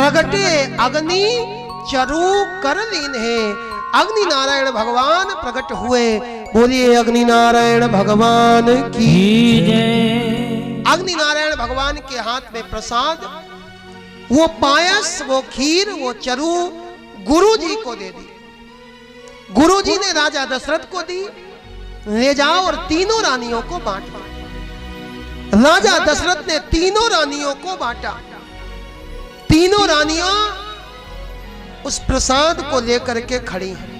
प्रगटे अग्नि चरु कर लीन है। अग्नि नारायण भगवान प्रकट हुए। बोलिए अग्नि नारायण भगवान की जय। अग्नि नारायण भगवान के हाथ में प्रसाद, वो पायस, वो खीर, वो चरु गुरु जी को दे दी। गुरु जी ने राजा दशरथ को दी, ले जाओ और तीनों रानियों को बांटा। राजा दशरथ ने तीनों रानियों को बांटा। तीनों रानियां उस प्रसाद को लेकर के खड़ी हैं।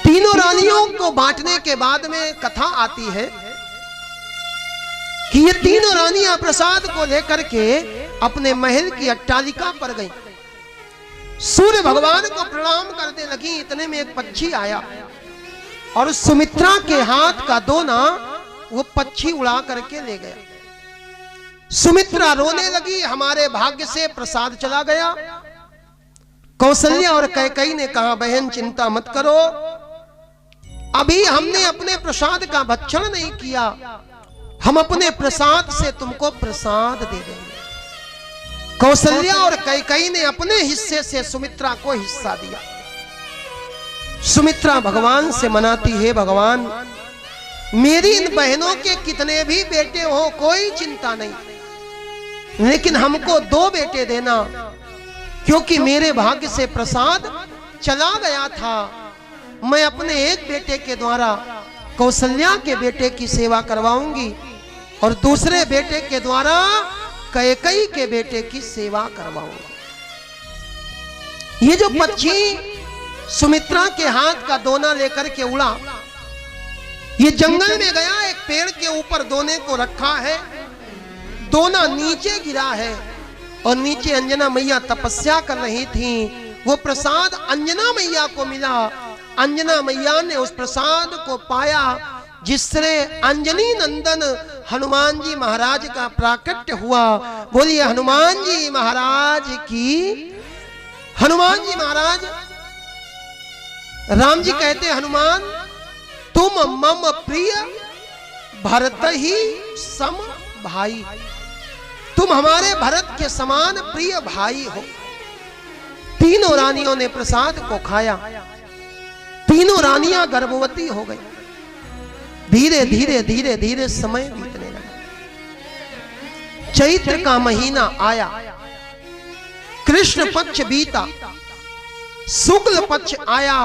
तीनों रानियों को बांटने के बाद में कथा आती है कि ये तीनों रानियां प्रसाद को लेकर के अपने महल की अट्टालिका पर गईं। सूर्य भगवान को प्रणाम करने लगी। इतने में एक पक्षी आया और सुमित्रा के हाथ का दोना वो पक्षी उड़ा करके ले गया। सुमित्रा रोने लगी, हमारे भाग्य से प्रसाद चला गया। कौशल्या और कैकेयी ने कहा, बहन चिंता मत करो, अभी हमने अपने प्रसाद का भक्षण नहीं किया, हम अपने प्रसाद से तुमको प्रसाद दे देंगे। कौशल्या और कैकेयी ने अपने हिस्से से सुमित्रा को हिस्सा दिया। सुमित्रा भगवान से मनाती है, भगवान मेरी इन बहनों के कितने भी बेटे हो कोई चिंता नहीं, लेकिन हमको 2 बेटे देना, क्योंकि मेरे भाग्य से प्रसाद चला गया था। मैं अपने एक बेटे के द्वारा कौशल्या के बेटे की सेवा करवाऊंगी और दूसरे बेटे के द्वारा कैकेयी के बेटे की सेवा करवाऊंगा। ये जो पक्षी सुमित्रा के हाथ का दोना लेकर के उड़ा, ये जंगल में गया, एक पेड़ के ऊपर दोने को रखा है, दोना नीचे गिरा है और नीचे अंजना मैया तपस्या कर रही थी। वो प्रसाद अंजना मैया को मिला। अंजना मैया ने उस प्रसाद को पाया, जिससे अंजनी नंदन हनुमान जी महाराज का प्राकट्य हुआ। बोलिए हनुमान जी महाराज की। हनुमान जी महाराज, राम जी कहते हनुमान तुम मम प्रिय भरत ही सम भाई, तुम हमारे भरत के समान प्रिय भाई हो। तीनों रानियों ने प्रसाद को खाया। तीनों रानियां गर्भवती हो गई। धीरे धीरे धीरे धीरे समय बीतने लगा। चैत्र का महीना आया, कृष्ण पक्ष बीता, शुक्ल पक्ष आया,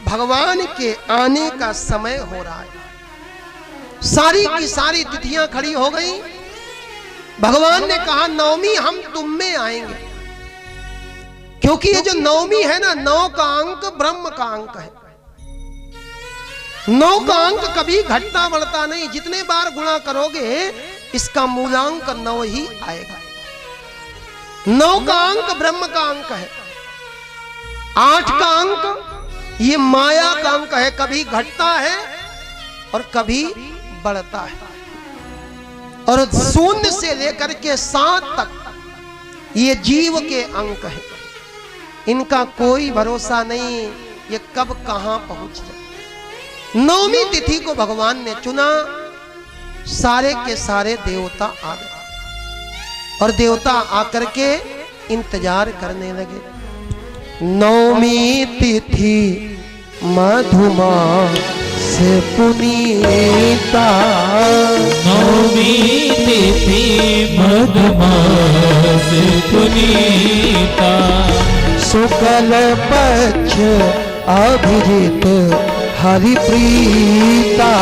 भगवान के आने का समय हो रहा है। सारी की सारी तिथियां खड़ी हो गई। भगवान ने कहा नवमी हम तुम में आएंगे, क्योंकि ये जो नवमी है ना, 9 का अंक ब्रह्म का अंक है। 9 का अंक कभी घटता बढ़ता नहीं, जितने बार गुणा करोगे इसका मूलांक 9 ही आएगा। 9 का अंक ब्रह्म का अंक है। 8 का अंक ये माया का अंक है, कभी घटता है और कभी बढ़ता है। और 0 से लेकर के 7 तक ये जीव के अंक है। इनका कोई भरोसा नहीं, ये कब कहां पहुंच जाए। नवमी तिथि को भगवान ने चुना। सारे के सारे देवता आ गए और देवता आकर के इंतजार करने लगे। नवमी तिथि मधुमास पुनीता, नवमी तिथि मधुमास पुनीता, शुक्ल पक्ष अभिजित हरिप्रीता,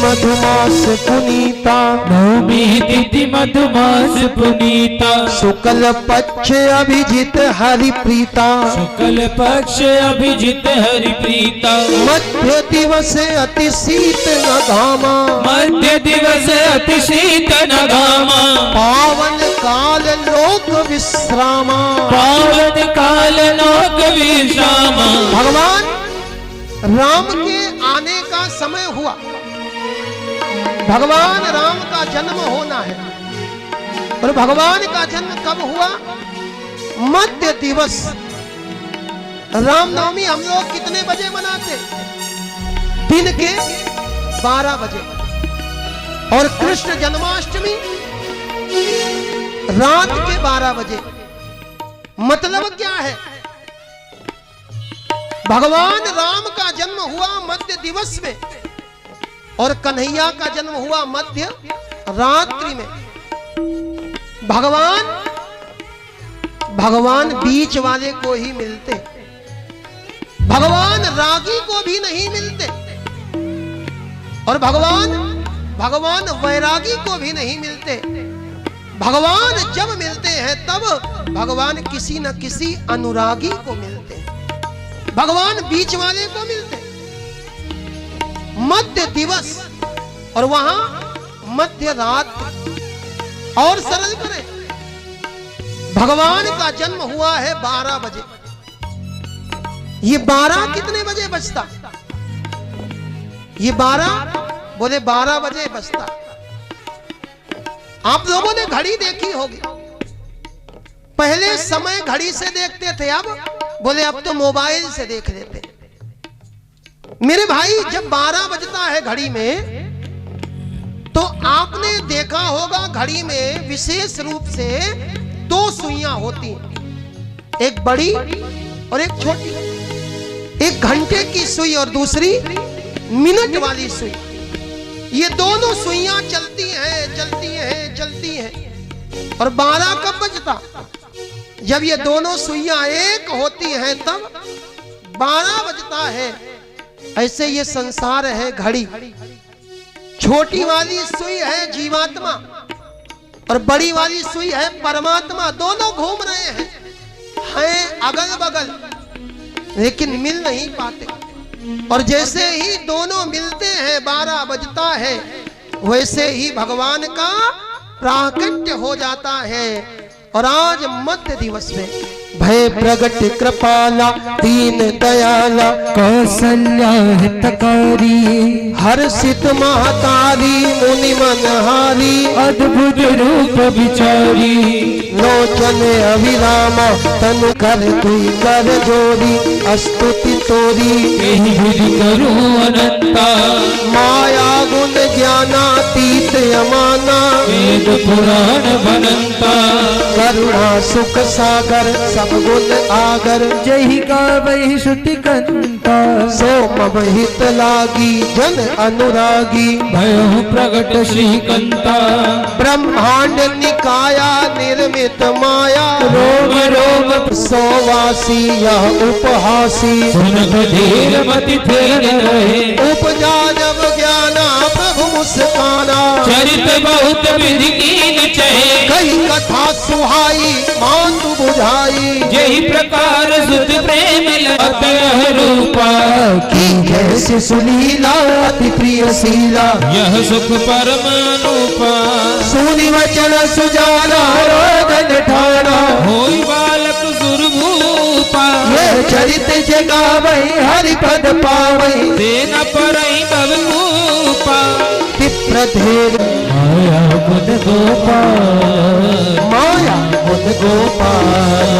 मधुमास पुनीता, नवमी तिथि मधुमास पुनीता, शुक्ल पक्ष अभिजित हरिप्रीता, शुक्ल पक्ष अभिजित हरिप्रीता, मध्य दिवस अति शीत न घामा, मध्य दिवस अति शीत न घामा, पावन काल लोक विश्रामा, पावन काल लोक विश्रामा। भगवान राम के आने का समय हुआ। भगवान राम का जन्म होना है। और भगवान का जन्म कब हुआ? मध्य दिवस। रामनवमी हम लोग कितने बजे मनाते? दिन के 12 बजे और कृष्ण जन्माष्टमी रात के 12 बजे। मतलब क्या है? भगवान राम का जन्म हुआ मध्य दिवस में और कन्हैया का जन्म हुआ मध्य रात्रि में। भगवान बीच वाले को ही मिलते, भगवान रागी को भी नहीं मिलते और भगवान वैरागी को भी नहीं मिलते। भगवान जब मिलते हैं तब भगवान किसी न किसी अनुरागी को मिलते हैं, भगवान बीच वाले को मिलते हैं। मध्य दिवस और वहां मध्य रात। और सरल करें, भगवान का जन्म हुआ है 12 बजे। ये 12 कितने बजे बजता? ये 12 बोले 12 बजे बजता। आप लोगों ने घड़ी देखी होगी, पहले समय घड़ी से देखते थे, अब बोले अब तो मोबाइल से देख लेते। मेरे भाई जब 12 बजता है घड़ी में तो आपने देखा होगा घड़ी में विशेष रूप से 2 सुइयां होती हैं, एक बड़ी और एक छोटी। एक घंटे की सुई और दूसरी मिनट वाली सुई। ये दोनों सुइयां चलती हैं चलती हैं चलती हैं। और 12 कब बजता? जब ये दोनों सुइयां एक होती हैं तब 12 बजता है। ऐसे ये संसार है घड़ी। छोटी वाली सुई है जीवात्मा और बड़ी वाली सुई है परमात्मा। दोनों घूम रहे हैं अगल बगल, लेकिन मिल नहीं पाते। और जैसे ही दोनों मिलते हैं 12 बजता है, वैसे ही भगवान का प्राकट्य हो जाता है। और आज मध्य दिवस में भय प्रगट कृपाला दीन दयाला कौसल्या हितकारी हर्षित महतारी मुनि मनहारी अद्भुत रूप विचारी लोचन अविराम तनु कर कोई कर जोड़ी स्तुति तोरी विधि करूं अनंता माया गुण ज्ञानातीत अमाना वेद पुराण बनंता करुणा सुख सागर सब गुण आगर जही का वही श्रुति कंता सोम हित लागी जन अनुरागी भयो प्रगट श्रीकंता ब्रह्मांड निकाया निर्मित माया रोम रोम सोवासी यह उपहासी सुन धीर मति फेर रहे उपजा जब ज्ञाना प्रभु मुस्काना चरित बहुत विधि कीन चहे कही कथा सुहाई मातु बुझाई यही प्रकार सुत प्रेम अतः रूपा की जैसे सुलीला अति प्रिय शीला यह सुख परम अनुपा सुनि वचन सुजाना रोदन ठाना होई बालक सुरभूपा यह चरित जगावई हरिपद पावई देना परई बबूपा विप्रधेर माया गुण गोपाल माया गुण गोपाल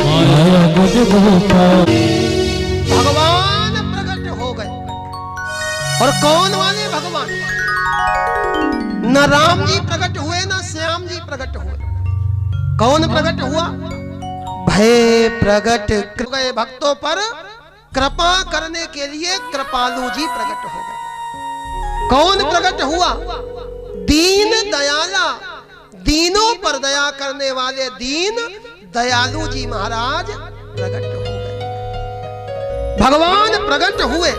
माया गुण गोपाल भगवान प्रकट हो गए। और कौन वाले भगवान? न राम जी प्रकट हुए न श्याम जी प्रकट हुए। कौन प्रकट हुआ? भय प्रकट गए भक्तों पर कृपा करने के लिए कृपालु जी प्रकट हो गए। कौन प्रकट हुआ? दीन दयाला, दीनों पर दया करने वाले दीन दयालु जी महाराज प्रकट हो गए। भगवान प्रकट हुए,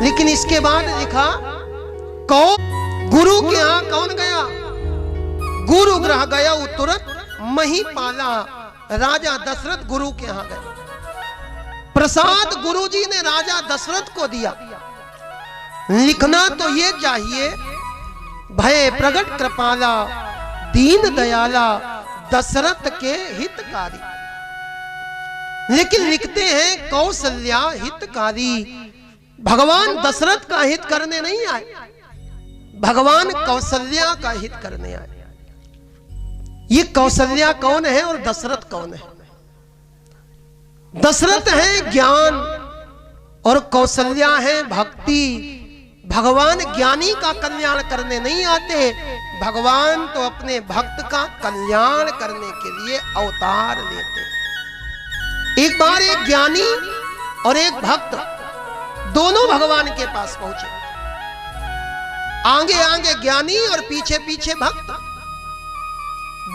लेकिन इसके बाद लिखा कौन? गुरु के यहां कौन गया? गुरु ग्रह गया तुरंत महीपाला राजा दशरथ गुरु के यहां गए। प्रसाद गुरु जी ने राजा दशरथ को दिया। लिखना तो ये चाहिए भय प्रगट कृपाला दीन दयाला दशरथ के हितकारी, लेकिन लिखते हैं कौशल्या हितकारी। भगवान दशरथ का हित करने नहीं आए, भगवान कौशल्या का हित करने आए। ये कौशल्या कौन है और दशरथ कौन है? दशरथ है ज्ञान, और कौशल्या है भक्ति। भगवान ज्ञानी का कल्याण करने नहीं आते, भगवान तो अपने भक्त का कल्याण करने के लिए अवतार लेते। एक बार एक ज्ञानी और एक भक्त दोनों भगवान के पास पहुंचे। आगे आगे ज्ञानी और पीछे पीछे भक्त।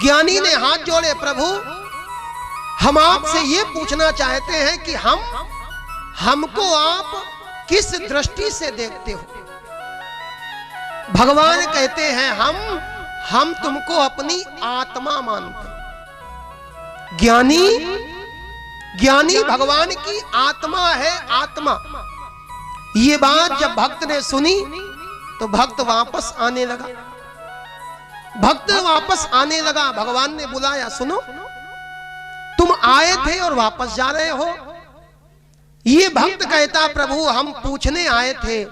ज्ञानी ने हाथ जोड़े, प्रभु हम आपसे ये पूछना चाहते हैं कि हमको आप किस दृष्टि से देखते हो। भगवान कहते हैं हम तुमको अपनी आत्मा मानते। ज्ञानी भगवान की आत्मा है, आत्मा। ये बात जब भक्त ने सुनी तो भक्त वापस आने लगा। भगवान ने बुलाया, सुनो तुम आए थे और वापस जा रहे हो। ये भक्त कहता, प्रभु हम पूछने आए थे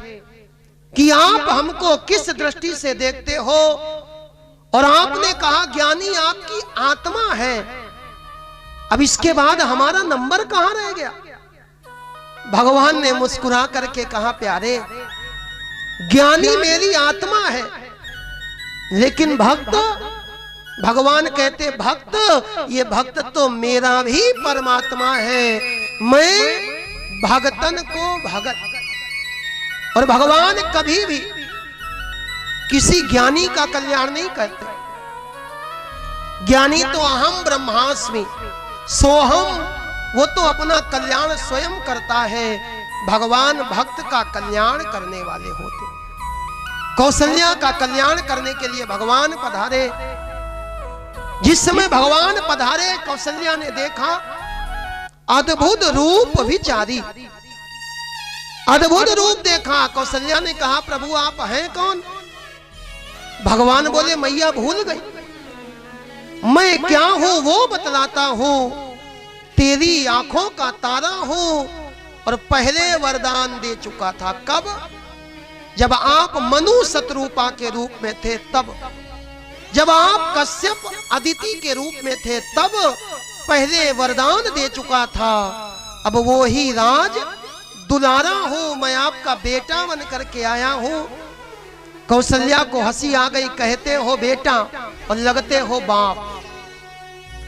कि आप हमको किस दृष्टि से देखते हो, और आपने कहा ज्ञानी आपकी आत्मा है। अब इसके बाद हमारा नंबर कहां रह गया। भगवान ने मुस्कुरा करके कहा, प्यारे ज्ञानी मेरी आत्मा है, लेकिन भक्त, भगवान कहते भक्त, ये भक्त तो मेरा भी परमात्मा है। मैं भगतन को भगत। और भगवान कभी भी किसी ज्ञानी का कल्याण नहीं करते। ज्ञानी तो अहम ब्रह्मास्मि सोहम, वो तो अपना कल्याण स्वयं करता है। भगवान भक्त का कल्याण करने वाले होते। कौशल्या का कल्याण करने के लिए भगवान पधारे। जिस समय भगवान पधारे, कौशल्या ने देखा अद्भुत रूप विचारी, अद्भुत रूप देखा। कौशल्या ने कहा, प्रभु आप हैं कौन। भगवान बोले, मैया भूल गई, मैं क्या हूं वो बतलाता हूं। तेरी आंखों का तारा हूं और पहले वरदान दे चुका था। कब? जब आप मनु शत्रुपा के रूप में थे, तब जब आप कश्यप अदिति के रूप में थे, तब पहले वरदान दे चुका था। अब वो ही राज दुलारा हूं, मैं आपका बेटा बन करके आया हूं। कौशल्या को हंसी आ गई। कहते हो बेटा और लगते हो बाप।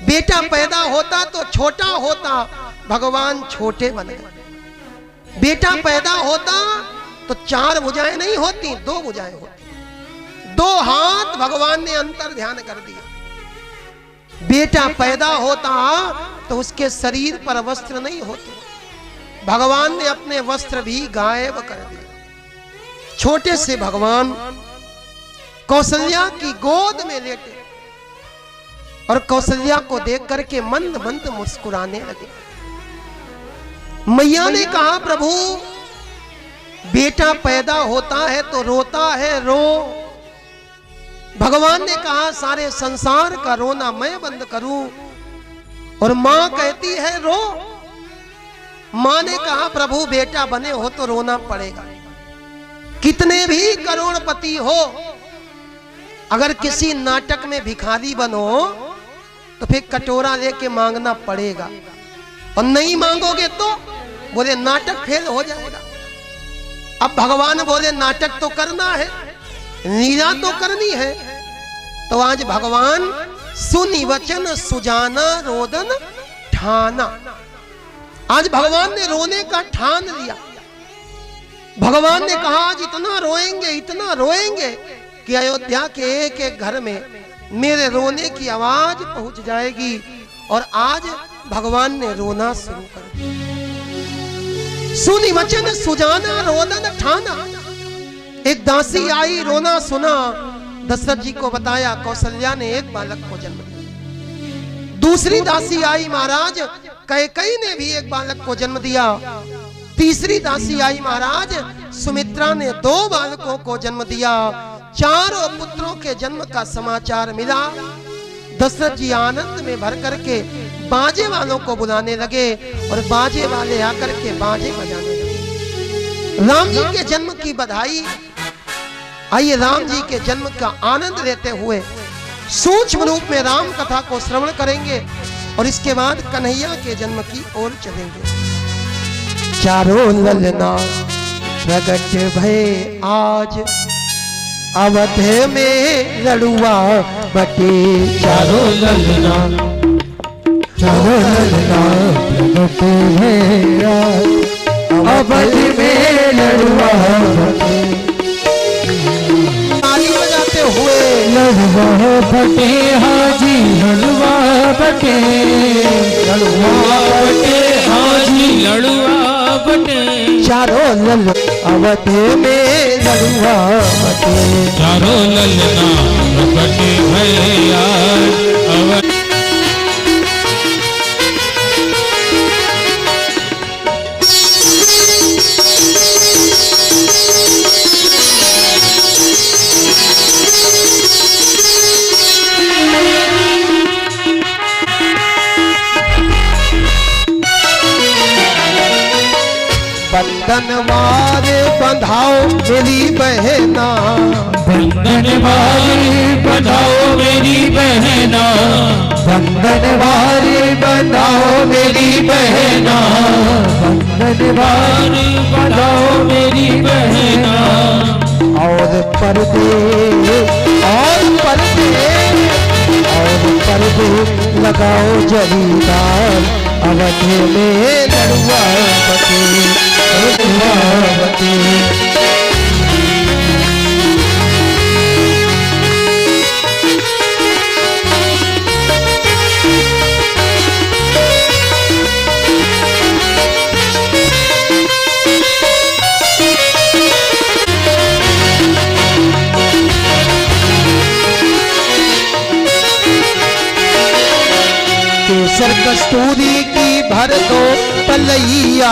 बेटा पैदा होता तो छोटा होता, भगवान छोटे बन गए। बेटा पैदा होता तो 4 भुजाएं नहीं होती, 2 भुजाएं होती। 2 हाथ भगवान ने अंतर ध्यान कर दिया। बेटा पैदा होता तो उसके शरीर पर वस्त्र नहीं होते, भगवान ने अपने वस्त्र भी गायब कर दिए। छोटे से भगवान कौशल्या की गोद में लेटे और कौशल्या को देख करके मंद मंद मुस्कुराने लगे। मैया ने कहा, प्रभु बेटा पैदा होता है तो रोता है, रो। भगवान ने कहा, सारे संसार का रोना मैं बंद करूं। और मां कहती है, रो। मां ने कहा, प्रभु बेटा बने हो तो रोना पड़ेगा। कितने भी करोड़पति हो, अगर किसी नाटक में भिखारी बनो तो फिर कटोरा लेके मांगना पड़ेगा, और नहीं मांगोगे तो बोले नाटक फेल हो जाएगा। अब भगवान बोले नाटक तो करना है, लीला तो करनी है। तो आज भगवान सुनि वचन सुजाना रोदन ठाना। आज भगवान ने रोने का ठान लिया। भगवान ने कहा, आज इतना रोएंगे, इतना रोएंगे कि अयोध्या के एक एक घर में मेरे रोने की आवाज पहुंच जाएगी। और आज भगवान ने रोना शुरू कर दिया। सुनि वचन सुजाना रोदन ठाना। एक दासी आई, रोना सुना, दशरथ जी को बताया। कौशल्या ने एक बालक को जन्म दिया। दूसरी दासी आई, महाराज कैकेयी ने भी एक बालक को जन्म दिया। तीसरी दासी आई, महाराज सुमित्रा ने 2 बालकों को जन्म दिया। 4 पुत्रों के जन्म का समाचार मिला। दशरथ जी आनंद में भर करके बाजे वालों को बुलाने लगे और बाजे वाले आकर के बाजे बजाने लगे। राम जी के जन्म की बधाई। आइए राम जी के जन्म का आनंद लेते हुए सूक्ष्म रूप में राम कथा को श्रवण करेंगे और इसके बाद कन्हैया के जन्म की ओर चलेंगे। चारों ललना प्रगट भय आज, अवध में लड़ुआ बटे। चारों ललना प्रगट है आज, अवध में लड़ुआ बटे। ताली बजाते हुए लड़ुआ बटे हाजी, लड़ुआ बटे, लड़ुआ बटे हाजी लड़ुआ बटे। चारों लल अवध में लड़ुआ बटे। चारों ललना प्रकट भय आज, अवध बंधनवार बंधाओ मेरी बहना, बंधन वारी बंधाओ मेरी बहना, बंधन वारी बंधाओ मेरी बहना, बंधन वारी बंधाओ मेरी बहना। और पर्दे और पर्दे और पर्दे लगाओ जरीदार, अवध में लड़ुआ बटे, लड़ुआ बटे। केसर कस्तूरी की भर दो तलैया,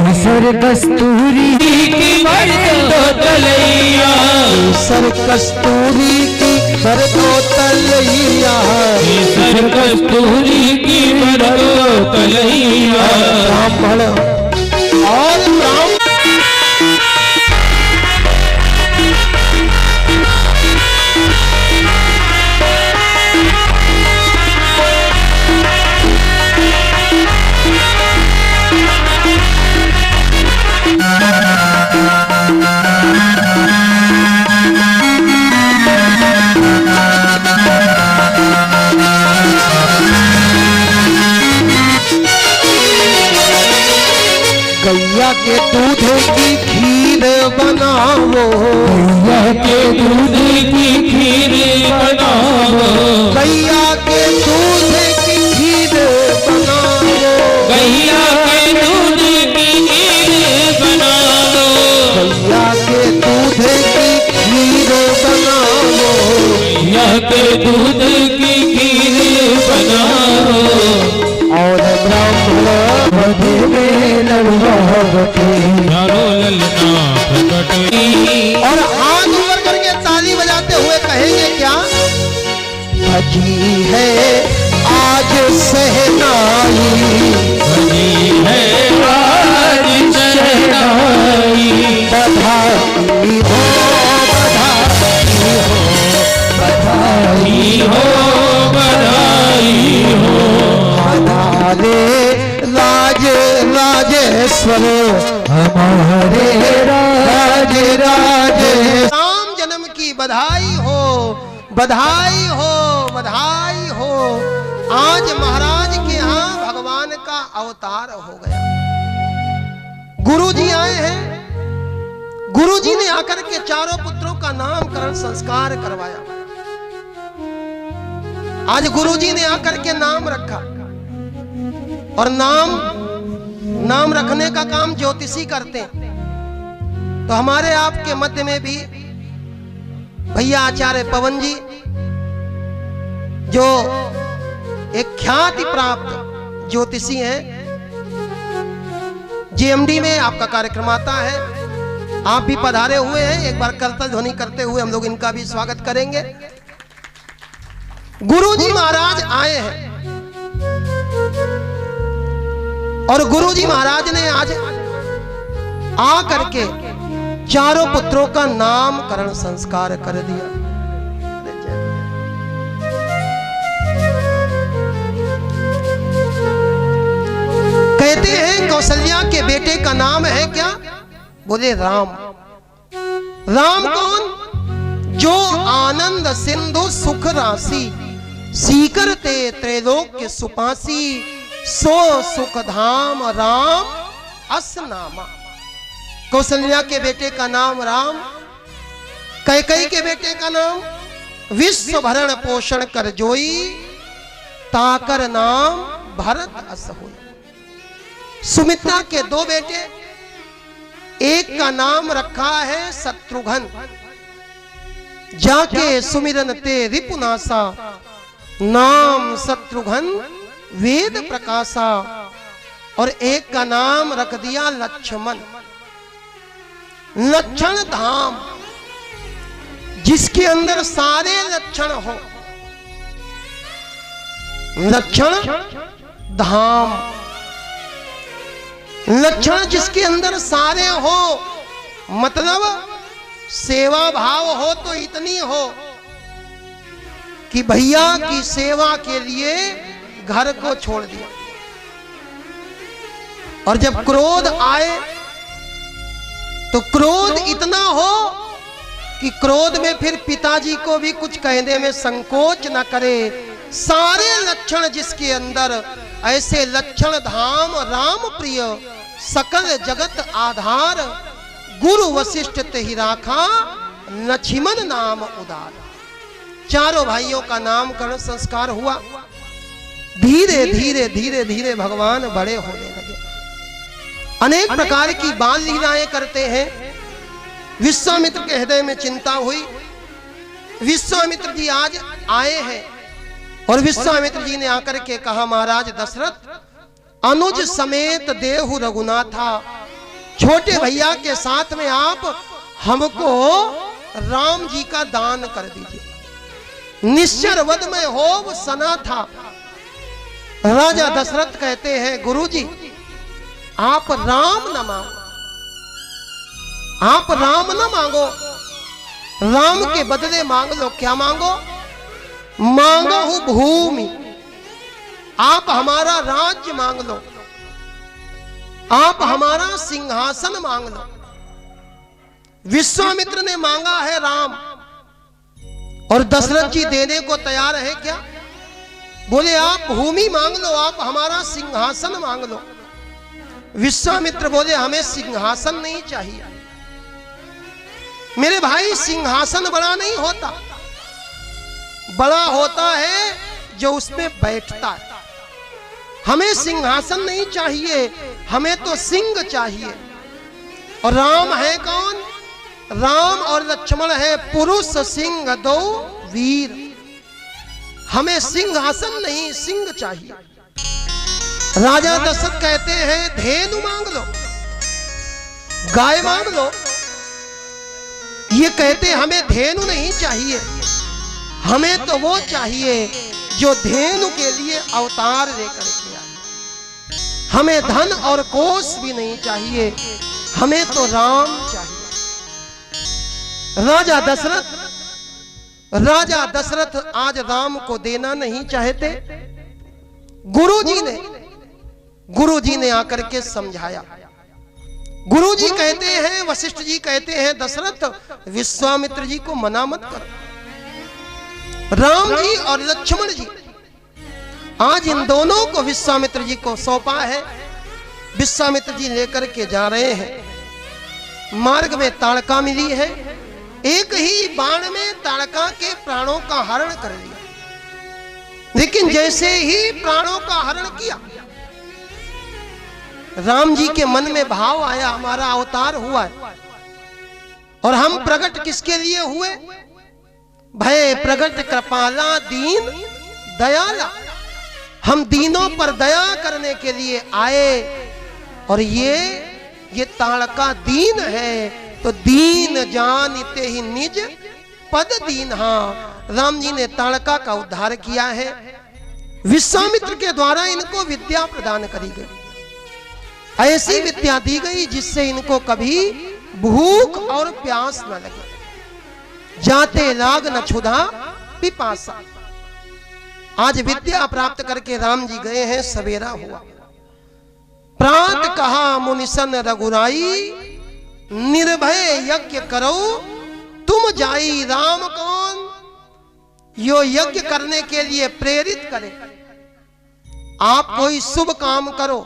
केसर कस्तूरी की भर दो तलैया, केसर कस्तूरी की भर दो तलैया। केसर कस्तूरी की भर दो तलैया। ब्राह्मण और ब्राह्मण गैया के दूध की खीर बनाओ, गैया के दूध की खीर बनाओ, गैया के दूध की खीर बनाओ, गैया के दूध की खीर बनाओ, गैया के दूध की खीर बनाओ। गैया के दूध की खीर बनाओ। और ब्राह्मण अवध में लड़ुआ बटे। चारों ललना प्रकट और हाथ ऊपर करके ताली बजाते हुए कहेंगे क्या? भजी है आज सहनाई, भजी है आज शहनाई, बधाई हो बधाई हो बधाई हो बधाई हो। हमारे राज राजेश्वर, हमारे राज राजेश्वर। राम जन्म की बधाई हो, बधाई हो, बधाई हो। आज महाराज के यहाँ भगवान का अवतार हो गया। गुरु जी आए हैं, गुरु जी ने आकर के चारों पुत्रों का नामकरण संस्कार करवाया। आज गुरु जी ने आकर के नाम रखा, और नाम रखने का काम ज्योतिषी करते हैं। तो हमारे आपके मध्य में भी भैया आचार्य पवन जी, जो एक ख्याति प्राप्त ज्योतिषी हैं, जेएमडी में आपका कार्यक्रम आता है, आप भी पधारे हुए हैं। एक बार करतल ध्वनि करते हुए हम लोग इनका भी स्वागत करेंगे। गुरुजी महाराज आए हैं, और गुरुजी महाराज ने आज आ करके चारों पुत्रों का नामकरण संस्कार कर दिया। कहते हैं कौशल्या के बेटे का नाम है क्या? बोले राम। राम कौन? जो आनंद सिंधु सुख राशि, सीकर ते त्रैलोक्य सुपासी, सो सुख धाम राम अस नामा। कौशल्या के बेटे का नाम राम, कैकेयी के बेटे का नाम विश्व भरण पोषण कर जोई, ताकर नाम भरत अस होई। सुमित्रा के दो बेटे, एक का नाम रखा है शत्रुघ्न, जाके सुमिरन ते रिपुनासा, नाम शत्रुघ्न वेद प्रकाशा। और एक का नाम रख दिया लक्ष्मण, लक्षण धाम, जिसके अंदर सारे लक्षण हो। लक्षण धाम, लक्षण जिसके अंदर सारे हो, मतलब सेवा भाव हो तो इतनी हो कि भैया की सेवा के लिए घर को छोड़ दिया। और जब क्रोध आए तो क्रोध इतना हो कि क्रोध में फिर पिताजी को भी कुछ कहने में संकोच न करे। सारे लक्षण जिसके अंदर, ऐसे लक्षण धाम राम प्रिय, सकल जगत आधार, गुरु वशिष्ठ तेहि राखा, लक्ष्मण नाम उदार। चारों भाइयों का नामकरण संस्कार हुआ। धीरे धीरे धीरे धीरे भगवान बड़े होने लगे, अनेक प्रकार की बाल लीलाएं करते हैं। विश्वामित्र के हृदय में चिंता हुई। विश्वामित्र जी आज आए हैं और विश्वामित्र जी ने आकर के कहा, महाराज दशरथ, अनुज समेत देहु रघुनाथा, छोटे भैया के साथ में आप हमको राम जी का दान कर दीजिए। निश्चर वध में हो सना था। राजा दशरथ कहते हैं, गुरुजी आप राम न मांगो, आप राम न मांगो, राम के बदले मांग लो। क्या मांगो? मांगो हूं भूमि, आप हमारा राज्य मांग लो, आप हमारा सिंहासन मांग लो। विश्वामित्र ने मांगा है राम, और दशरथ जी देने को तैयार है क्या? बोले आप भूमि मांग लो, आप हमारा सिंहासन मांग लो। विश्वामित्र बोले हमें सिंहासन नहीं चाहिए मेरे भाई, सिंहासन बड़ा नहीं होता, बड़ा होता है जो उसमें बैठता है। हमें सिंहासन नहीं चाहिए, हमें तो सिंह चाहिए। और राम है कौन? राम और लक्ष्मण है पुरुष सिंह दो वीर। हमें सिंहासन नहीं, सिंह चाहिए। राजा दशरथ कहते हैं, धेनु मांग लो, गाय मांग लो। ये कहते हमें धेनु नहीं चाहिए, हमें तो वो चाहिए जो धेनु के लिए अवतार लेकर के आए। हमें धन और कोष भी नहीं चाहिए, हमें तो राम चाहिए। राजा दशरथ आज राम को देना नहीं चाहते। गुरुजी ने आकर के समझाया। गुरुजी कहते हैं, वशिष्ठ जी कहते हैं, दशरथ विश्वामित्र जी को मना मत करो। राम जी और लक्ष्मण जी, आज इन दोनों को विश्वामित्र जी को सौंपा है। विश्वामित्र जी लेकर के जा रहे हैं। मार्ग में ताड़का मिली है, एक ही बाण में ताड़का के प्राणों का हरण कर लिया। लेकिन जैसे ही प्राणों का हरण किया, राम जी के मन में भाव आया, हमारा अवतार हुआ है और हम प्रकट किसके लिए हुए? भय प्रकट कृपाला दीन दयाला, हम दीनों पर दया करने के लिए आए। और ये ताड़का दीन है, तो दीन जानते ही निज पद दीन। हाँ, राम जी ने ताड़का का उद्धार किया है। विश्वामित्र के द्वारा इनको विद्या प्रदान करी गई, ऐसी विद्या दी गई जिससे इनको कभी भूख और प्यास न लगे। जाते लाग न क्षुधा पिपासा। आज विद्या प्राप्त करके राम जी गए हैं, सवेरा हुआ। प्रात कहा मुनिसन रघुराई, निर्भय यज्ञ करो तुम जाई। राम कौन? यो यज्ञ करने के लिए प्रेरित करे। आप कोई शुभ काम करो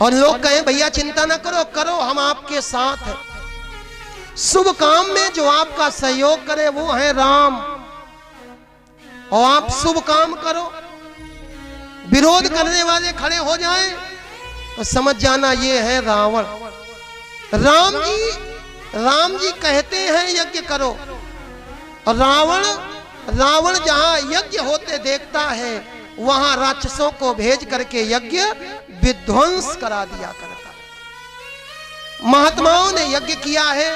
और लोग कहें भैया चिंता ना करो, करो हम आपके साथ हैं। शुभ काम में जो आपका सहयोग करे वो है राम। और आप शुभ काम करो, विरोध करने वाले खड़े हो जाएं तो समझ जाना ये है रावण। राम जी कहते हैं यज्ञ करो, और रावण जहां यज्ञ होते देखता है वहां राक्षसों को भेज करके यज्ञ विध्वंस करा दिया करता है। महात्माओं ने यज्ञ किया है,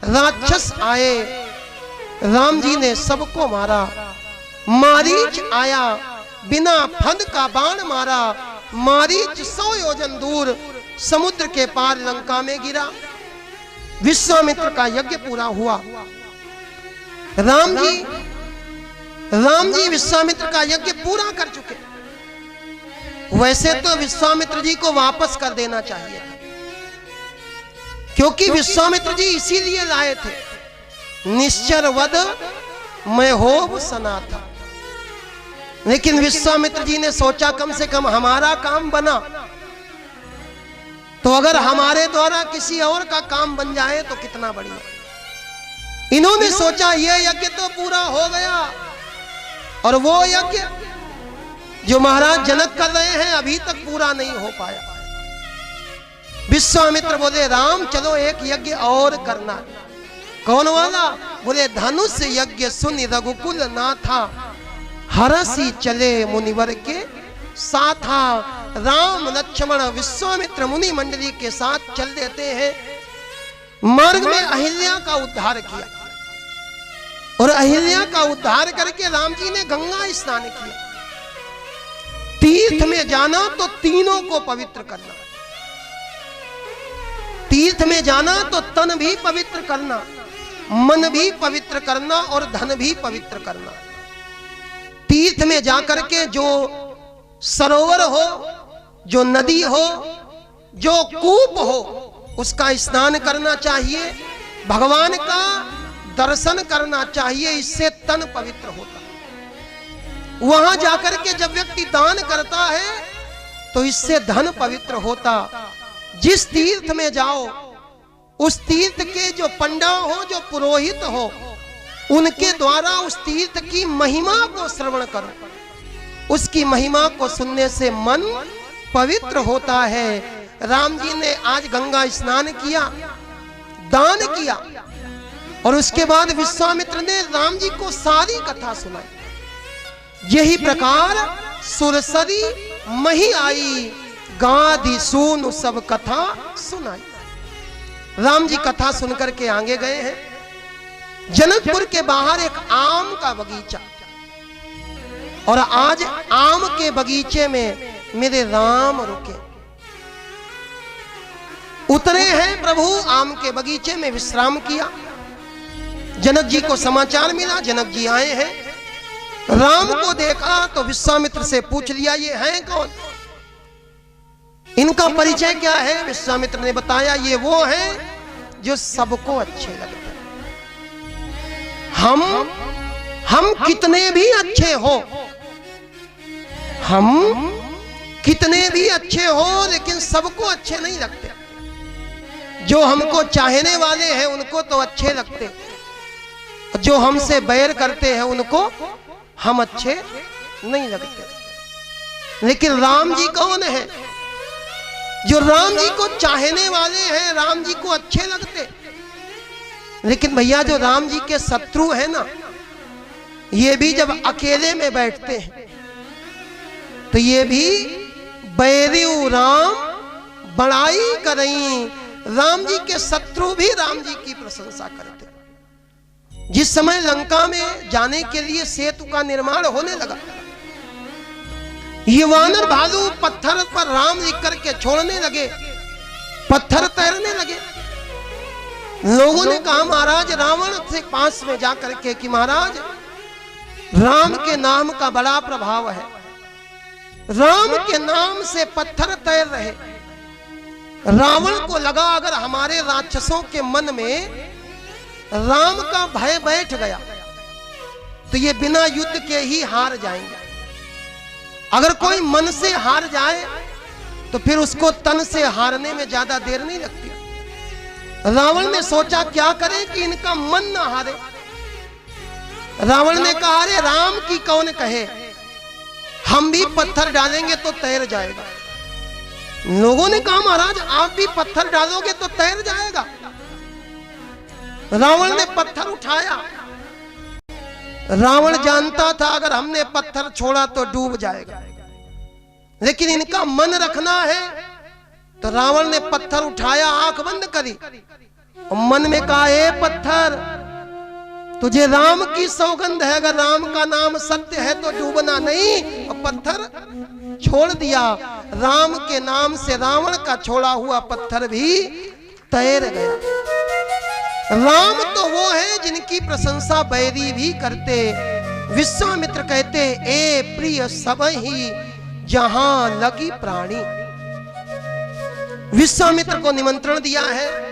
राक्षस आए, राम जी ने सबको मारा। मारीच आया, बिना फंद का बाण मारा। मारीच 100 योजन दूर समुद्र के पार लंका में गिरा। विश्वामित्र का यज्ञ पूरा हुआ। राम जी विश्वामित्र का यज्ञ पूरा कर चुके। वैसे तो विश्वामित्र जी को वापस कर देना चाहिए था, क्योंकि विश्वामित्र जी इसीलिए लाए थे, निश्चर वध मैं होब सनाथा। लेकिन विश्वामित्र जी ने सोचा कम से कम हमारा काम बना, तो अगर हमारे द्वारा किसी और का काम बन जाए तो कितना बढ़िया। इन्होंने सोचा यह यज्ञ तो पूरा हो गया, और वो यज्ञ जो महाराज जनक कर रहे हैं अभी तक पूरा नहीं हो पाया। विश्वामित्र बोले राम चलो एक यज्ञ और करना। कौन वाला? बोले धनुष यज्ञ सुनि रघुकुल नाथा, हरसी चले मुनिवर के साथा। राम लक्ष्मण विश्वामित्र मुनि मंडली के साथ चल देते हैं। मार्ग में अहिल्या का उद्धार किया, और अहिल्या का उद्धार करके राम जी ने गंगा स्नान किया। तीर्थ में जाना तो तीनों को पवित्र करना। तीर्थ में जाना तो तन भी पवित्र करना, मन भी पवित्र करना और धन भी पवित्र करना। तीर्थ में जाकर के जो सरोवर हो, जो नदी हो, जो कूप हो, उसका स्नान करना चाहिए। भगवान का दर्शन करना चाहिए, इससे तन पवित्र होता है। वहां जाकर के जब व्यक्ति दान करता है तो इससे धन पवित्र होता। जिस तीर्थ में जाओ उस तीर्थ के जो पंडा हो, जो पुरोहित हो, उनके द्वारा उस तीर्थ की महिमा को श्रवण करो। उसकी महिमा को सुनने से मन पवित्र होता है। राम जी ने आज गंगा स्नान किया, दान किया, और उसके बाद विश्वामित्र ने राम जी को सारी कथा सुनाई। यही प्रकार सुरसरी मही आई, गादी सूनु सब कथा सुनाई। राम जी कथा सुनकर के आगे गए हैं। जनकपुर के बाहर एक आम का बगीचा, और आज आम के बगीचे में मेरे राम रुके, उतरे हैं प्रभु। आम के बगीचे में विश्राम किया। जनक जी को समाचार मिला, जनक जी आए हैं। राम को देखा तो विश्वामित्र से पूछ लिया ये हैं कौन, इनका परिचय क्या है? विश्वामित्र ने बताया ये वो हैं जो सबको अच्छे लगते हैं। हम कितने भी अच्छे हो, हम कितने भी अच्छे हो, लेकिन सबको अच्छे नहीं लगते। जो हमको चाहने वाले हैं उनको तो अच्छे लगते, जो हमसे बैर करते हैं उनको हम अच्छे नहीं लगते। लेकिन राम जी कौन है? जो राम जी को चाहने वाले हैं, राम जी को अच्छे लगते। लेकिन भैया जो राम जी के शत्रु हैं ना, ये भी जब अकेले में बैठते हैं तो ये भी बैरियू राम बड़ाई करई। राम जी के शत्रु भी राम जी की प्रशंसा करते। जिस समय लंका में जाने के लिए सेतु का निर्माण होने लगा, ये वानर भालू पत्थर पर राम लिख करके छोड़ने लगे, पत्थर तैरने लगे। लोगों ने कहा महाराज रावण से पास में जाकर के कि महाराज राम के नाम का बड़ा प्रभाव है, राम के नाम से पत्थर तैर रहे। रावण को लगा अगर हमारे राक्षसों के मन में राम का भय बैठ गया तो ये बिना युद्ध के ही हार जाएंगे। अगर कोई मन से हार जाए तो फिर उसको तन से हारने में ज्यादा देर नहीं लगती। रावण ने सोचा क्या करें कि इनका मन ना हारे। रावण ने कहा अरे राम की कौन कहे, हम भी पत्थर डालेंगे तो तैर जाएगा। लोगों ने कहा महाराज आप भी पत्थर डालोगे तो तैर जाएगा। रावण ने पत्थर उठाया। रावण जानता था अगर हमने पत्थर छोड़ा तो डूब जाएगा, लेकिन इनका मन रखना है तो रावण ने पत्थर उठाया, आंख बंद करी और मन में कहा ए पत्थर तुझे राम की सौगंध है, अगर राम का नाम सत्य है तो डूबना नहीं। और पत्थर छोड़ दिया। राम के नाम से रावण का छोड़ा हुआ पत्थर भी तैर गया। राम तो वो है जिनकी प्रशंसा बैरी भी करते। विश्वामित्र कहते ए प्रिय सब ही जहां लगी प्राणी। विश्वामित्र को निमंत्रण दिया है।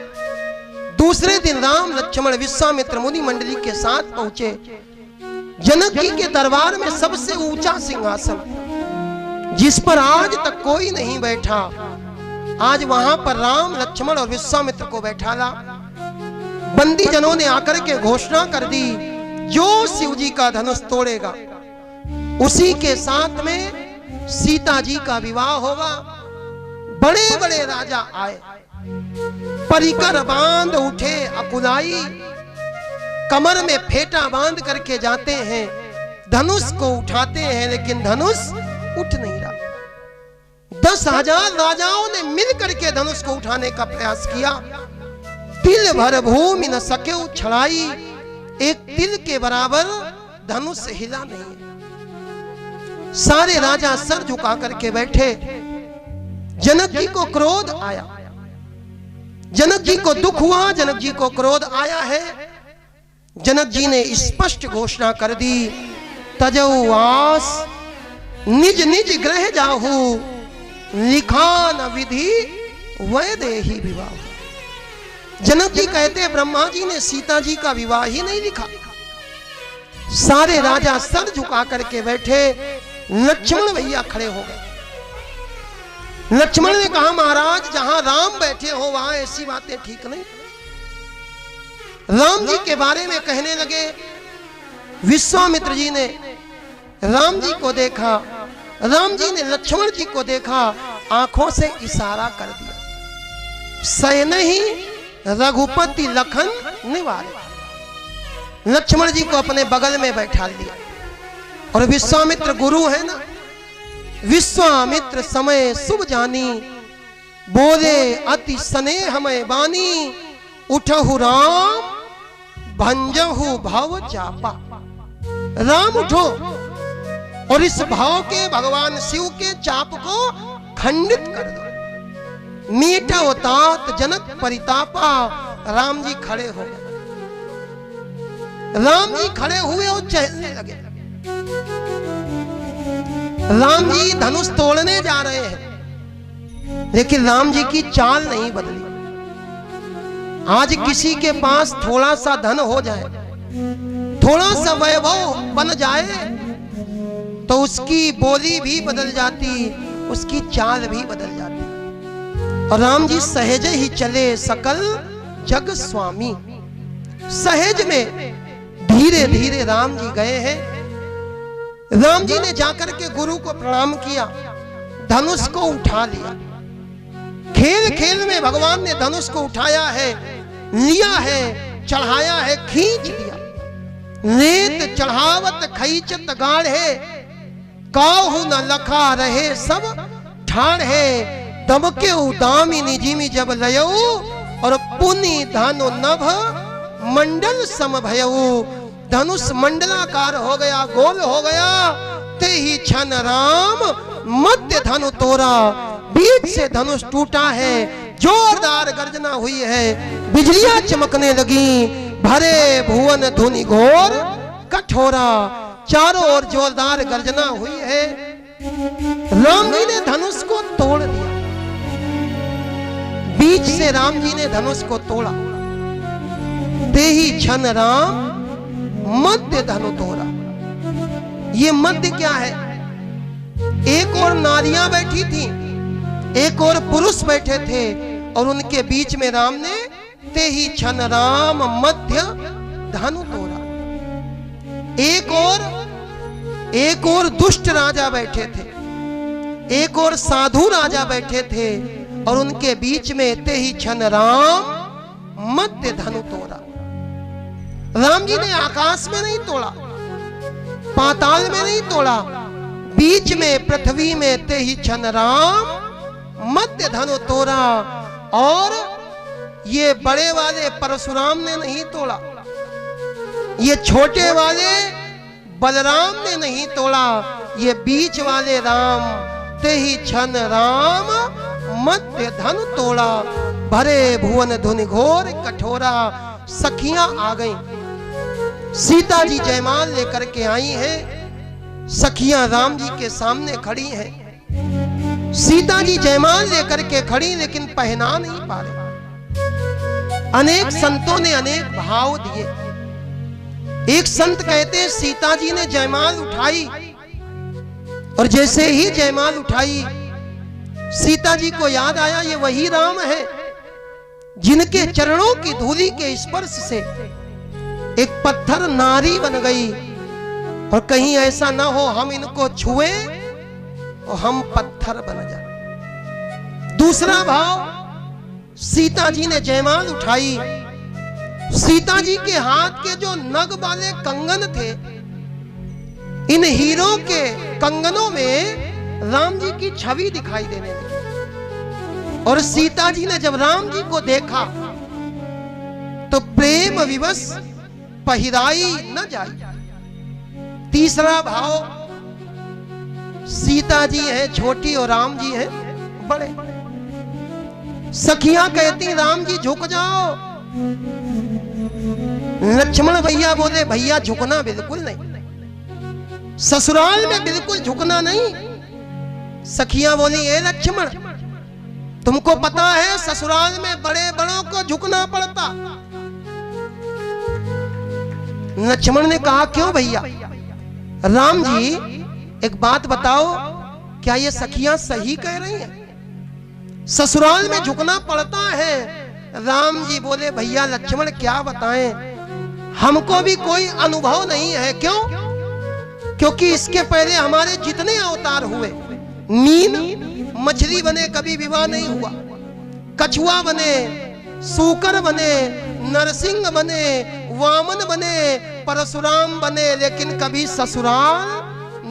दूसरे दिन राम लक्ष्मण विश्वामित्र मुनि मंडली के साथ पहुंचे। जनक जी के दरबार में सबसे ऊंचा सिंहासन जिस पर आज तक कोई नहीं बैठा, आज वहां पर राम लक्ष्मण और विश्वामित्र को बैठाला। बंदी जनों ने आकर के घोषणा कर दी जो शिव जी का धनुष तोड़ेगा उसी के साथ में सीता जी का विवाह होगा। बड़े बड़े राजा आए, परिकर बांध उठे अकुलाई, कमर में फेटा बांध करके जाते हैं, धनुष को उठाते हैं लेकिन धनुष उठ नहीं रहा। 10,000 राजाओं ने मिल करके धनुष को उठाने का प्रयास किया। तिल भर भूमि न सके छड़ाई, एक तिल के बराबर धनुष हिला नहीं। सारे राजा सर झुका करके बैठे। जनक जी को क्रोध आया, जनक जी को दुख हुआ, जनक जी को क्रोध आया है। जनक जी ने स्पष्ट घोषणा कर दी तजऊ आस निज निज ग्रह जाहू, लिखा न विधि वै देहि विवाह। जनक जी कहते ब्रह्मा जी ने सीता जी का विवाह ही नहीं लिखा। सारे राजा सर झुका करके बैठे। लक्ष्मण भैया खड़े हो गए। लक्ष्मण ने कहा महाराज जहां राम बैठे हो वहां ऐसी बातें ठीक नहीं। राम जी के बारे में कहने लगे। विश्वामित्र जी ने राम जी को देखा, राम जी ने लक्ष्मण जी को देखा, आंखों से इशारा कर दिया सैन ही रघुपति लखन निवारे। लक्ष्मण जी को अपने बगल में बैठा लिया। और विश्वामित्र गुरु है ना, विश्वामित्र समय शुभ जानी, बोले अति स्नेहमय बानी, उठहु राम भंजहु भव चापा। राम उठो और इस भाव के भगवान शिव के चाप को खंडित कर दो। मीठा तात जनक परितापा। राम जी खड़े हो गए। राम जी खड़े हुए और चलने लगे। राम जी धनुष तोड़ने जा रहे हैं लेकिन राम जी की चाल नहीं बदली। आज किसी के पास थोड़ा सा धन हो जाए, थोड़ा सा वैभव बन जाए तो उसकी बोली भी बदल जाती, उसकी चाल भी बदल जाती। और राम जी सहज ही चले सकल जग स्वामी। सहज में धीरे धीरे राम जी गए हैं। राम जी ने जाकर के गुरु को प्रणाम किया, धनुष को उठा लिया। खेल खेल में भगवान ने धनुष को उठाया है, लिया है, चढ़ाया है, खींच दिया। लेत चढ़ावत खईचत गाढ़े, काहू न लखा रहे सब ठाड़ है। दमके दामिनी जिमी जब लयऊ, और पुनि धनु नभ मंडल सम भयऊ। धनुष मंडलाकार हो गया, गोल हो गया। ते ही क्षण राम मध्य धनु तोरा, बीच से धनुष टूटा है। जोरदार गर्जना हुई है, बिजलियां चमकने लगी। भरे भुवन धुनि घोर कठोरा। चारों ओर जोरदार गर्जना हुई है। राम जी ने धनुष को तोड़ दिया, बीच से राम जी ने धनुष को तोड़ा। तेहि क्षण राम मध्य धनु तोड़ा। ये मध्य क्या है? एक और नारियां बैठी थी, एक और पुरुष बैठे थे, और उनके बीच में राम ने तेहि क्षण राम मध्य धनु तोड़ा। एक और दुष्ट राजा बैठे थे, एक और साधु राजा बैठे थे, और उनके बीच में तेहि क्षण राम मध्य धनु तोड़ा। राम जी ने आकाश में नहीं तोड़ा, पाताल में नहीं तोड़ा, बीच में पृथ्वी में तेहि क्षण राम मध्य धनु तोड़ा। और ये बड़े वाले परशुराम ने नहीं तोड़ा, ये छोटे वाले बलराम ने नहीं तोड़ा, ये बीच वाले राम तेहि क्षण राम मध्य धनु तोड़ा। भरे भुवन धुनि घोर कठोरा। सखियां आ गईं, सीता जी जयमाल लेकर के आई हैं। सखियां राम जी के सामने खड़ी हैं। सीता जी जयमाल लेकर के खड़ी, लेकिन पहना नहीं पा रहे। अनेक संतों ने अनेक भाव दिए। एक संत कहते हैं सीता जी ने जयमाल उठाई, और जैसे ही जयमाल उठाई सीता जी को याद आया ये वही राम है जिनके चरणों की धूलि के स्पर्श से एक पत्थर नारी बन गई, और कहीं ऐसा ना हो हम इनको छुए और हम पत्थर बन जाए। दूसरा भाव, सीता जी ने जयमाल उठाई, सीता जी के हाथ के जो नग वाले कंगन थे, इन हीरों के कंगनों में राम जी की छवि दिखाई देने लगी। और सीता जी ने जब राम जी को देखा तो प्रेम विवश पहिराई न जाई। तीसरा भाव, सीता जी है छोटी और राम जी है बड़े। सखियां कहती राम जी झुक जाओ। लक्ष्मण भैया बोले भैया झुकना बिल्कुल नहीं, ससुराल में बिल्कुल झुकना नहीं। सखियां बोली ए लक्ष्मण, तुमको पता है ससुराल में बड़े बड़ों को झुकना पड़ता। लक्ष्मण ने कहा क्यों भैया? राम जी एक बात बताओ, क्या ये सखियां सही कह रही हैं? ससुराल में झुकना पड़ता है। राम जी बोले भैया लक्ष्मण क्या बताएं, हमको भी कोई अनुभव नहीं है। क्यों? क्योंकि इसके पहले हमारे जितने अवतार हुए, मीन मछली बने कभी विवाह नहीं हुआ, कछुआ बने, सूकर बने, नरसिंह बने, वामन बने, परशुराम बने, लेकिन कभी ससुराल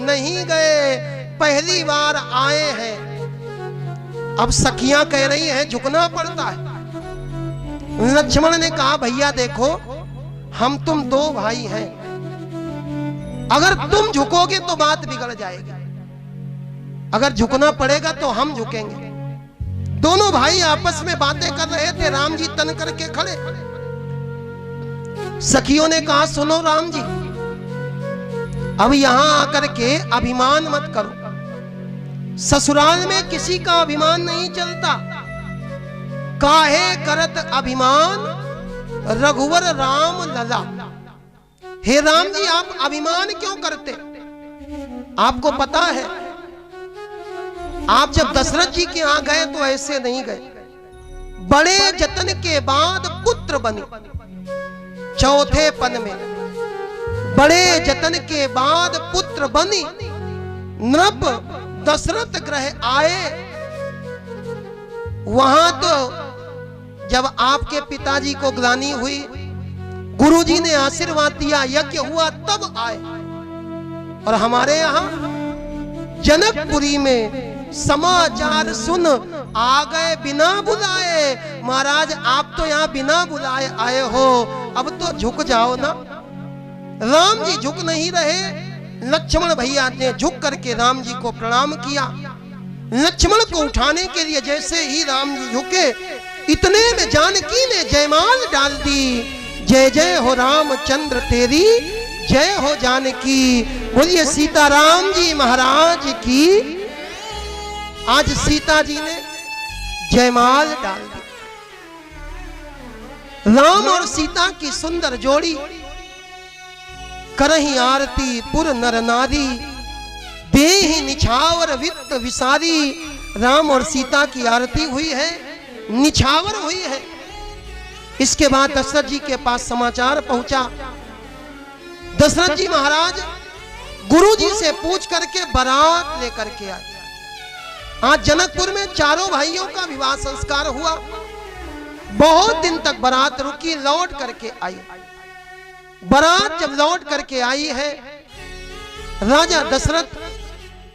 नहीं गए, पहली बार आए हैं। अब सखियां कह रही हैं झुकना पड़ता है। लक्ष्मण ने कहा भैया देखो, हम तुम दो भाई हैं, अगर तुम झुकोगे तो बात बिगड़ जाएगी, अगर झुकना पड़ेगा तो हम झुकेंगे। दोनों भाई आपस में बातें कर रहे थे, राम जी तन करके खड़े। सखियों ने कहा सुनो राम जी, अब यहां आकर के अभिमान मत करो, ससुराल में किसी का अभिमान नहीं चलता। काहे करत अभिमान रघुवर राम लला। हे राम जी आप अभिमान क्यों करते? आपको पता है आप जब दशरथ जी के यहां गए तो ऐसे नहीं गए। बड़े जतन के बाद पुत्र बने, चौथे पद में बड़े जतन के बाद पुत्र बनी, नृप दशरथ ग्रह आए। वहां तो जब आपके पिताजी को ग्लानि हुई, गुरुजी ने आशीर्वाद दिया, यज्ञ हुआ, तब आए। और हमारे यहां जनकपुरी में समाचार सुन आ गए बिना बुलाए। महाराज आप तो यहाँ बिना बुलाए आए हो, अब तो झुक जाओ ना। राम जी झुक नहीं रहे। लक्ष्मण भैया ने झुक करके राम जी को प्रणाम किया। लक्ष्मण को उठाने के लिए जैसे ही राम जी झुके, इतने में जानकी ने जयमाल डाल दी। जय जय हो रामचंद्र तेरी जय हो जानकी। बोलिए सीताराम जी महाराज की। आज सीता जी ने जयमाल डाल दी। राम और सीता की सुंदर जोड़ी, करही आरती पुर नर नारी, देहि निछावर वित्त विसारी। राम और सीता की आरती हुई है, निछावर हुई है। इसके बाद दशरथ जी के पास समाचार पहुंचा। दशरथ जी महाराज गुरु जी से पूछ करके बारात लेकर के आए। आज जनकपुर में चारों भाइयों का विवाह संस्कार हुआ। बहुत दिन तक बारात रुकी, लौट करके आई। बारात जब लौट करके आई है, राजा दशरथ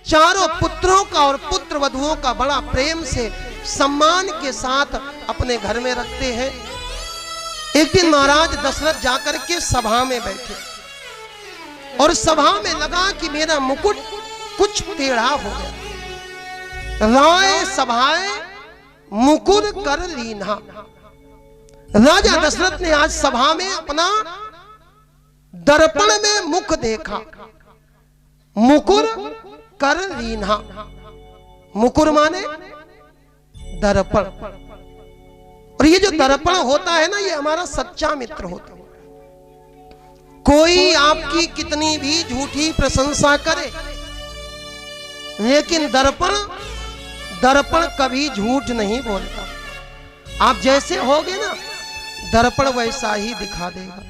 चारों पुत्रों का और पुत्र वधुओं का बड़ा प्रेम से सम्मान के साथ अपने घर में रखते हैं। एक दिन महाराज दशरथ जाकर के सभा में बैठे और सभा में लगा कि मेरा मुकुट कुछ टेढ़ा हो गया। राय सभाए मुकुर कर लीना। राजा दशरथ ने आज सभा में अपना दर्पण में मुख देखा। मुकुर कर लीना, मुकुर माने दर्पण। और ये जो दर्पण होता है ना, ये हमारा सच्चा मित्र होता है। कोई आपकी कितनी भी झूठी प्रशंसा करे, लेकिन दर्पण कभी झूठ नहीं बोलता। आप जैसे होगे ना, दर्पण वैसा ही दिखा देगा।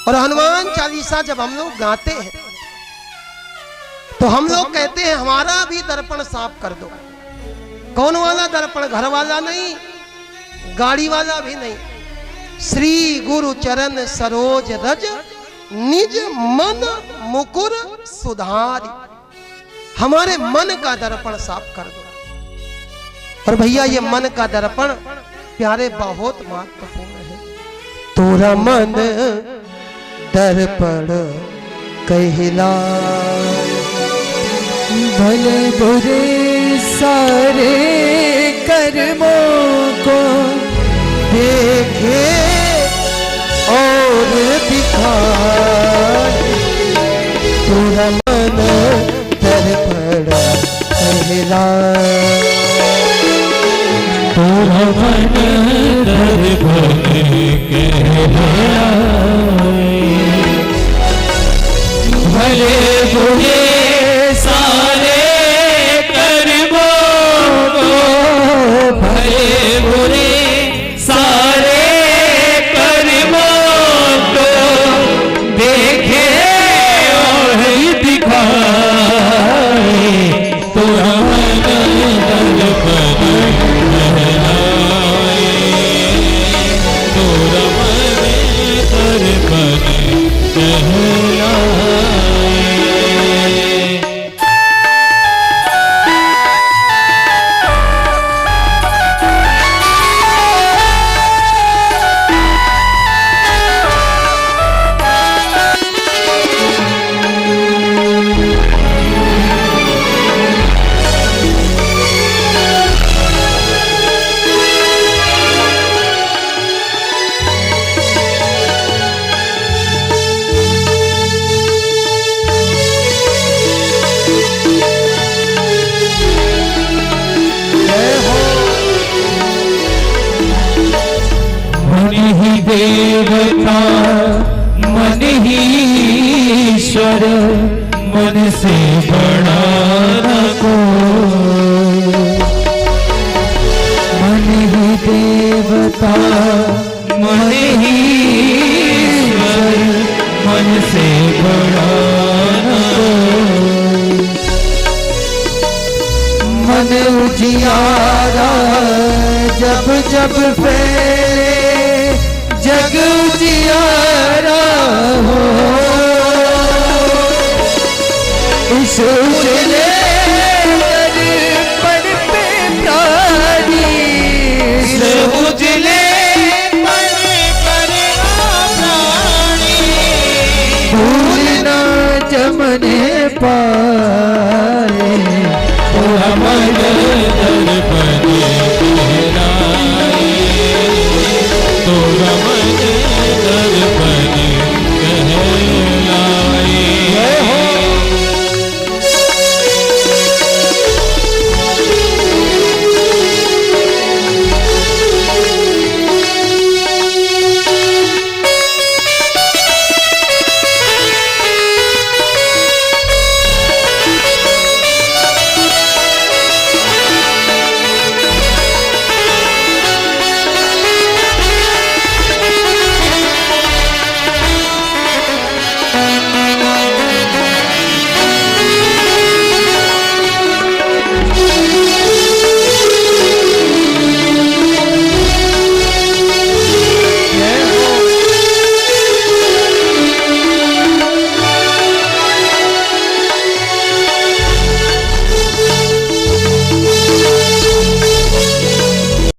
और हनुमान चालीसा जब हम लोग गाते हैं तो हम लोग कहते हैं हमारा भी दर्पण साफ कर दो। कौन वाला दर्पण? घर वाला नहीं, गाड़ी वाला भी नहीं। श्री गुरु चरण सरोज रज, निज मन मुकुर सुधारी। हमारे मन का दर्पण साफ कर दो। और भैया ये मन का दर्पण प्यारे बहुत महत्वपूर्ण है। तोरा मन दर्पण कहला, भले बुरे सारे कर्मों को देखे और दिखाए। तोरा मन दर्पण कहला, तोरा मन दर्पण कहला। भले बुरे सारे कर्मों को, भले बुरे सारे कर्मों को देखे और दिखाए। तोरा मन दर्पण कहलाए, तोरा मन दर्पण कहलाए। देवता मन ही ईश्वर, मन से बड़ा न कोई। मन ही देवता मन ही ईश्वर, मन से बड़ा न कोई। मन उजियारा जब जब फैले, जग उजियारा हो। इस